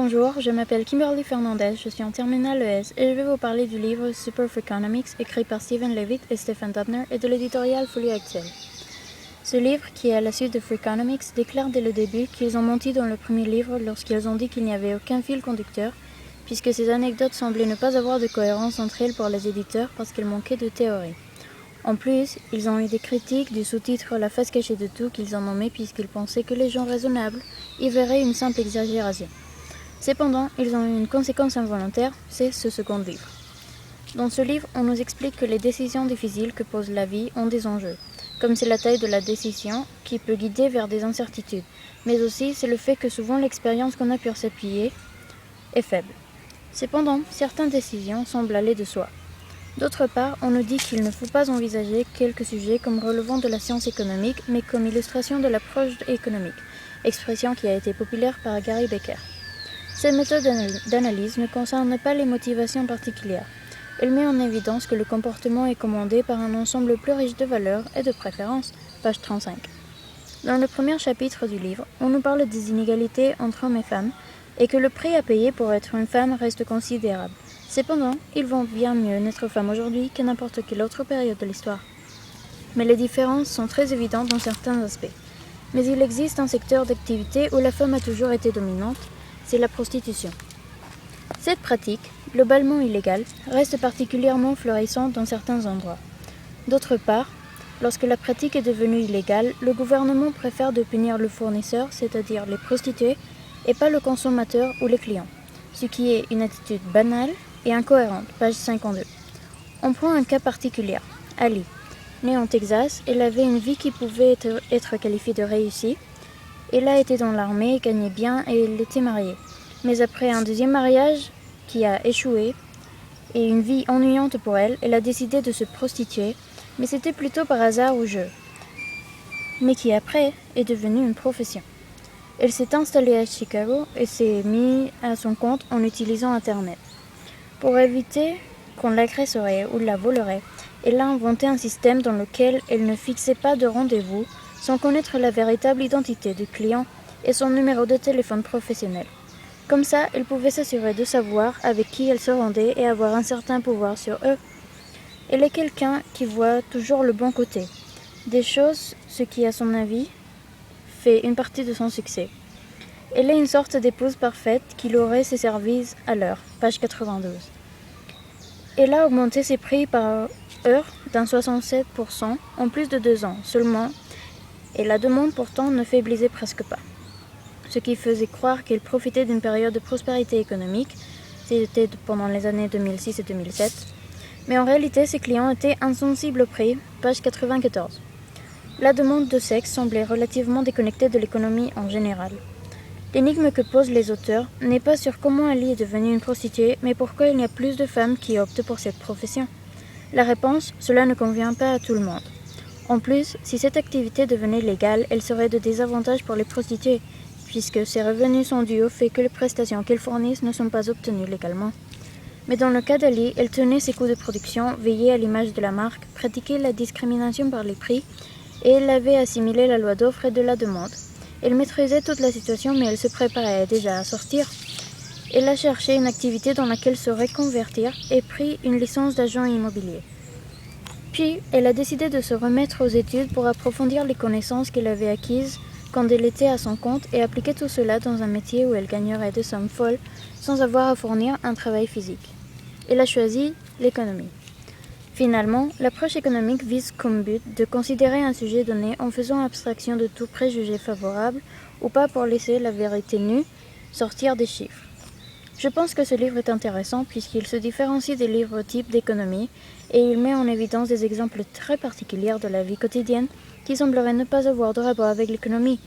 Bonjour, je m'appelle Kimberly Fernandez, je suis en terminale ES et je vais vous parler du livre Super Freakonomics écrit par Stephen Levitt et Stephen Dubner et de l'éditorial Folie Actuelle. Ce livre, qui est à la suite de Freakonomics, déclare dès le début qu'ils ont menti dans le premier livre lorsqu'ils ont dit qu'il n'y avait aucun fil conducteur, puisque ces anecdotes semblaient ne pas avoir de cohérence entre elles pour les éditeurs parce qu'elles manquaient de théorie. En plus, ils ont eu des critiques du sous-titre La face cachée de tout qu'ils ont nommé puisqu'ils pensaient que les gens raisonnables y verraient une simple exagération. Cependant, ils ont eu une conséquence involontaire, c'est ce second livre. Dans ce livre, on nous explique que les décisions difficiles que pose la vie ont des enjeux, comme c'est la taille de la décision qui peut guider vers des incertitudes, mais aussi c'est le fait que souvent l'expérience qu'on a pu s'appuyer est faible. Cependant, certaines décisions semblent aller de soi. D'autre part, on nous dit qu'il ne faut pas envisager quelques sujets comme relevant de la science économique, mais comme illustration de l'approche économique, expression qui a été populaire par Gary Becker. Cette méthode d'analyse ne concerne pas les motivations particulières. Elle met en évidence que le comportement est commandé par un ensemble plus riche de valeurs et de préférences, page 35. Dans le premier chapitre du livre, on nous parle des inégalités entre hommes et femmes et que le prix à payer pour être une femme reste considérable. Cependant, il vaut bien mieux n'être femme aujourd'hui qu'à n'importe quelle autre période de l'histoire. Mais les différences sont très évidentes dans certains aspects. Mais il existe un secteur d'activité où la femme a toujours été dominante, c'est la prostitution. Cette pratique, globalement illégale, reste particulièrement florissante dans certains endroits. D'autre part, lorsque la pratique est devenue illégale, le gouvernement préfère de punir le fournisseur, c'est-à-dire les prostituées, et pas le consommateur ou les clients, ce qui est une attitude banale et incohérente, page 52. On prend un cas particulier, Ali. Née en Texas, elle avait une vie qui pouvait être qualifiée de réussie. Elle a été dans l'armée, gagnait bien et elle était mariée. Mais après un deuxième mariage qui a échoué et une vie ennuyante pour elle, elle a décidé de se prostituer, mais c'était plutôt par hasard ou jeu, mais qui après est devenue une profession. Elle s'est installée à Chicago et s'est mise à son compte en utilisant Internet. Pour éviter qu'on l'agresserait ou la volerait, elle a inventé un système dans lequel elle ne fixait pas de rendez-vous sans connaître la véritable identité du client et son numéro de téléphone professionnel. Comme ça, elle pouvait s'assurer de savoir avec qui elle se rendait et avoir un certain pouvoir sur eux. Elle est quelqu'un qui voit toujours le bon côté des choses, ce qui, à son avis, fait une partie de son succès. Elle est une sorte d'épouse parfaite qui louerait ses services à l'heure, page 92. Elle a augmenté ses prix par heure d'un 67% en plus de 2 ans seulement, et la demande pourtant ne faiblissait presque pas. Ce qui faisait croire qu'elle profitait d'une période de prospérité économique, c'était pendant les années 2006 et 2007, mais en réalité ses clients étaient insensibles au prix, page 94. La demande de sexe semblait relativement déconnectée de l'économie en général. L'énigme que posent les auteurs n'est pas sur comment Ali est devenue une prostituée, mais pourquoi il y a plus de femmes qui optent pour cette profession. La réponse, cela ne convient pas à tout le monde. En plus, si cette activité devenait légale, elle serait de désavantage pour les prostituées, puisque ses revenus sont dus au fait que les prestations qu'elles fournissent ne sont pas obtenues légalement. Mais dans le cas d'Ali, elle tenait ses coûts de production, veillait à l'image de la marque, pratiquait la discrimination par les prix, et elle avait assimilé la loi d'offre et de la demande. Elle maîtrisait toute la situation, mais elle se préparait déjà à sortir. Elle a cherché une activité dans laquelle se reconvertir et pris une licence d'agent immobilier. Puis, elle a décidé de se remettre aux études pour approfondir les connaissances qu'elle avait acquises quand elle était à son compte et appliquer tout cela dans un métier où elle gagnerait des sommes folles sans avoir à fournir un travail physique. Elle a choisi l'économie. Finalement, l'approche économique vise comme but de considérer un sujet donné en faisant abstraction de tout préjugé favorable ou pas pour laisser la vérité nue sortir des chiffres. Je pense que ce livre est intéressant puisqu'il se différencie des livres types d'économie et il met en évidence des exemples très particuliers de la vie quotidienne qui sembleraient ne pas avoir de rapport avec l'économie,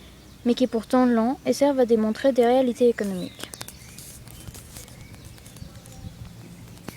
mais qui pourtant l'ont et servent à démontrer des réalités économiques.